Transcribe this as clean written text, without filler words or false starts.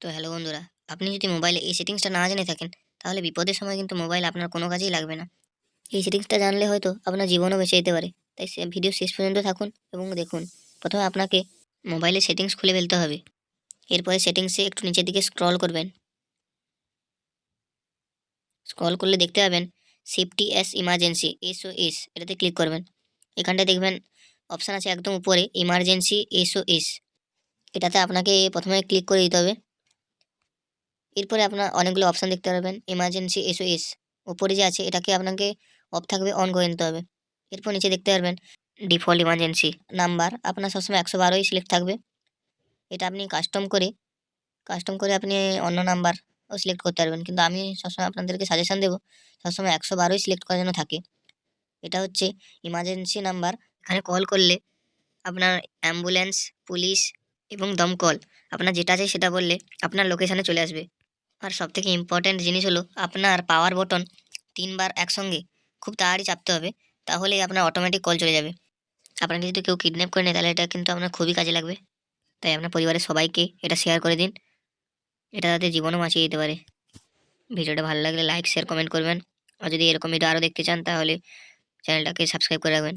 তো হ্যালো বন্ধুরা, আপনি যদি মোবাইলে এই সেটিংসটা না জেনে থাকেন, তাহলে বিপদের সময় কিন্তু মোবাইল আপনার কোনো কাজেই লাগবে না। এই সেটিংসটা জানলে হয়তো আপনার জীবনও বেঁচে যেতে পারে। তাই ভিডিও শেষ পর্যন্ত থাকুন এবং দেখুন। প্রথমে আপনাকে মোবাইলের সেটিংস খুলে ফেলতে হবে। এরপরে সেটিংসে একটু নিচের দিকে স্ক্রল করবেন। স্ক্রল করলে দেখতে পাবেন সেফটি অ্যাজ ইমার্জেন্সি SOS, এটাতে ক্লিক করবেন। এখানটায় দেখবেন অপশান আছে একদম উপরে ইমার্জেন্সি SOS। এটাতে আপনাকে প্রথমে ক্লিক করে দিতে হবে। এরপরে আপনার অনেকগুলো অপশান দেখতে পারবেন। এমার্জেন্সি SOS উপরে যে আছে এটাকে আপনাকে অফ থাকবে, অন করে নিতে হবে। এরপর নিচে দেখতে পারবেন ডিফল্ট ইমার্জেন্সি নাম্বার আপনার সবসময় 112ই সিলেক্ট থাকবে। এটা আপনি কাস্টম করে আপনি অন্য নাম্বারও সিলেক্ট করতে পারবেন, কিন্তু আমি সবসময় আপনাদেরকে সাজেশন দেবো সবসময় 112ই সিলেক্ট করার জন্য থাকে। এটা হচ্ছে ইমার্জেন্সি নাম্বার। এখানে কল করলে আপনার অ্যাম্বুলেন্স, পুলিশ এবং দমকল আপনার যেটা চাই সেটা বললে আপনার লোকেশানে চলে আসবে। আর সবথেকে ইম্পর্ট্যান্ট জিনিস হলো আপনার পাওয়ার বটন ৩ বার একসঙ্গে খুব তাড়াতাড়ি চাপতে হবে, তাহলেই আপনার অটোমেটিক কল চলে যাবে। আপনাকে যদি কেউ কিডন্যাপ করে নেয় তাহলে এটা কিন্তু আপনার খুবই কাজে লাগবে। তাই আপনার পরিবারের সবাইকে এটা শেয়ার করে দিন। এটা তাদের জীবনও বাঁচিয়ে দিতে পারে। ভিডিওটা ভালো লাগলে লাইক, শেয়ার, কমেন্ট করবেন। আর যদি এরকম ভিডিও আরও দেখতে চান তাহলে চ্যানেলটাকে সাবস্ক্রাইব করে রাখবেন।